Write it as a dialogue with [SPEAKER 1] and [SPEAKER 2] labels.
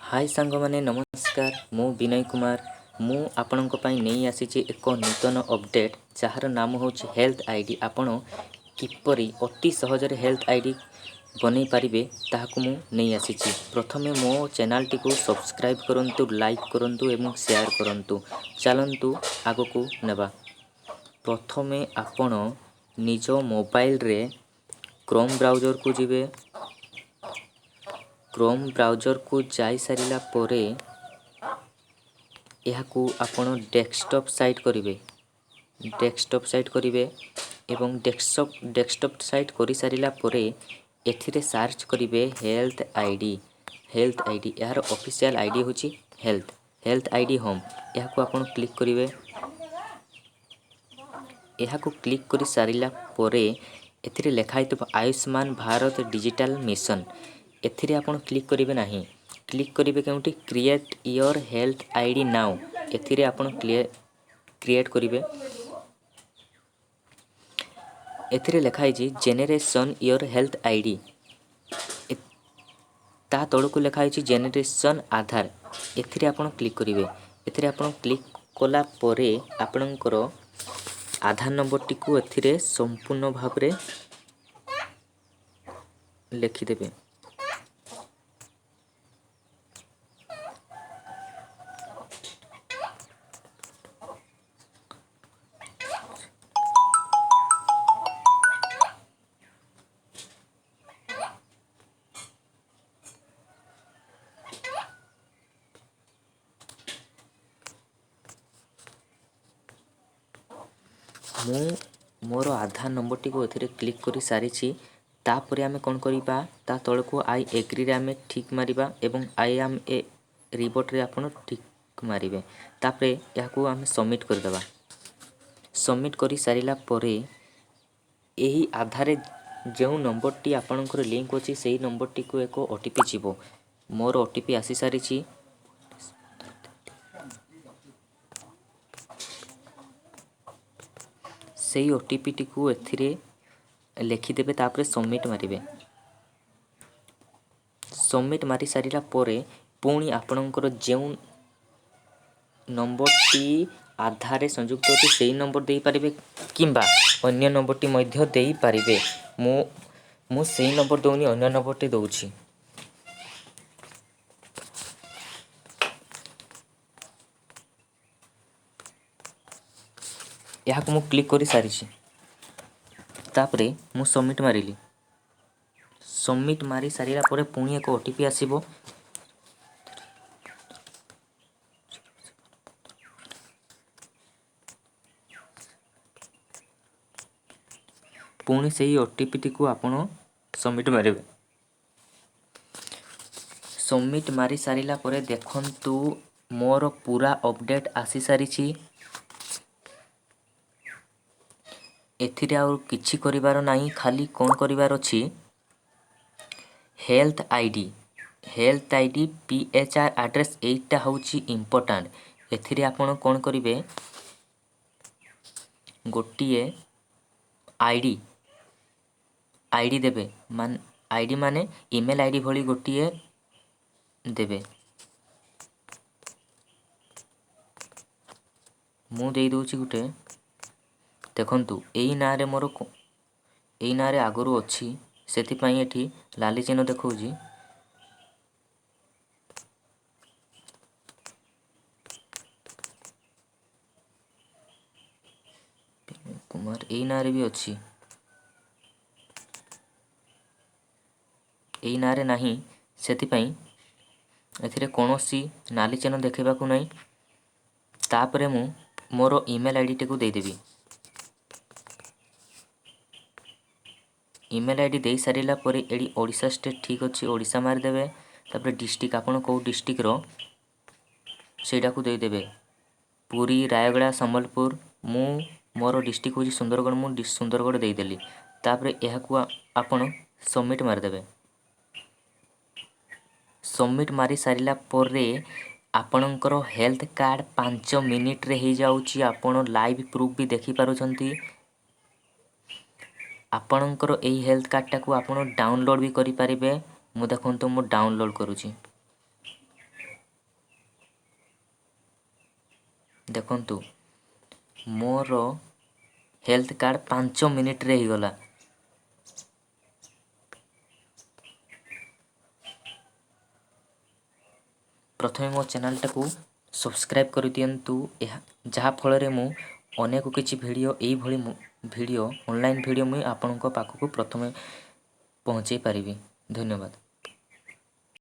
[SPEAKER 1] हाय सांग माने नमस्कार मु विनय कुमार मु आपणक पई नहीं आसीची एक नूतन अपडेट जार नाम होची हेल्थ आईडी। आपण किपरि अति सहज हेल्थ आईडी बनै पारिबे ताहाकु मु नहीं आसीची। प्रथमे मो चैनल टी को सब्सक्राइब करंतु, लाइक करंतु एवं शेयर करंतु। चलंतु आगकु नेबा। प्रथमे आपण निज मोबाइल रे क्रोम ब्राउजर को जिवे। क्रोम ब्राउजर को जाई सारिला परे यहाकू आपण डेस्कटॉप साइट करिवे। डेस्कटॉप साइट करिवे एवं डेस्कटॉप साइट करि सारिला परे एथिरे सर्च करिवे हेल्थ आईडी। हेल्थ आईडी यार ऑफिशियल आईडी होची हेल्थ आईडी होम। यहाकू आपण क्लिक करिवे। यहाकू क्लिक करि सारिला परे एथिरे लेखा हितबा आयुष्मान भारत डिजिटल मिशन। एथिरे आपण क्लिक करिवे नाही। क्लिक करिवे केउंटी create your health ID now. एथिरे आपण क्रिएट करिवे। एथिरे लेखा हिची जेनरेशन योर हेल्थ आईडी। ता तळकु लेखा हिची जेनरेशन आधार। एथिरे आपण क्लिक करिवे। एथिरे आपण क्लिक कोला परे आपणकर आधार नंबर टी को एथिरे संपूर्ण भाबरे लिखि देबे। मु मोर आधार नंबर टी को एथिरे क्लिक करि सारिछि। तापरे आमे कोन करिबा ता तळको आई एग्री रे आमे ठीक मारिबा एवं आई एम ए रिपोर्ट रे आपण ठीक मारिबे। तापरे याकू आमे सबमिट कर देबा। सबमिट करि सारिला परे एही आधारे जेउ नंबर टी आपणकर लिंक अछि सेही नंबर टी को एको ओटीपी जिवो। मोर ओटीपी आसी सारिछि। सेही ओटीपी टी को एथिरे लिखि देबे। तापरे सबमिट मारिबे। सबमिट मारि सारिला परे पुणी आपणकर जेउ नंबर टी आधार रे संयुक्त अछि सेही नंबर देई पारिबे किंबा अन्य नंबर टी मध्य देई पारिबे। मु सेही नंबर दोनी अन्य नंबर टी दउछि। याकू मु क्लिक करि सारिछि। तापरे मु सबमिट मारिली। सबमिट मारि सारिला परे पुणी एक ओटीपी आसीबो। पुणी सेही ओटीपी टी को आपण सबमिट मारिबे। सबमिट मारि सारिला परे देखंतु मोर पूरा अपडेट आसी सारिछि। एथिरे आउ किछि करिवार नाही, खाली कोन करिवार अछि हेल्थ आईडी पीएचआर एड्रेस एटा होची इंपोर्टेंट। एथिरे आपण कोन करिवे गोटिए आईडी देबे। आईडी माने ईमेल आईडी भली गोटिए देबे। मु देई दोछि गुटे देखंतु एई नारे मोर एई नारे आगरु अछि सेति पई एठी लाली चिन्ह देखौजी। कुमार एई नारे भी अछि। एई नारे नाही सेति पई एथिरे कोनोसी नाली चिन्ह देखैबा को नै। तापरे मु मोर ईमेल आईडी टी को देई देबी। ईमेल आईडी देई सारिला परे एडी ओडिशा स्टेट ठीक अछि ओडिशा मार देबे। तापरे डिस्ट्रिक्ट आपण को डिस्ट्रिक्ट रो सेटा को देई देबे। पुरी, रायगड़ा, संबलपुर। मु मोर डिस्ट्रिक्ट होची सुंदरगढ़। मु सुंदरगढ़ देई देली। तापरे एहा को आपण सबमिट मार देबे। सबमिट मारि सारिला परे आपणकर हेल्थ कार्ड 5 मिनिट रे हे जाउची। आपण लाइव प्रूफ भी देखि पारुछंती। आपणकर एही हेल्थ कार्ड टाकू आपण डाउनलोड भी करि पारिबे। मु देखंतु मु डाउनलोड करूची। देखंतु मोर हेल्थ कार्ड 5 मिनिट रे ही गला। प्रथमे मो चैनल टाकू सब्सक्राइब कर दियंतु, जहाँ फल मु अनेक किछि वीडियो एई भली वीडियो ऑनलाइन वीडियो मुई आपनका पाखकु प्रथमे पहुँचे पारिबी। धन्यवाद।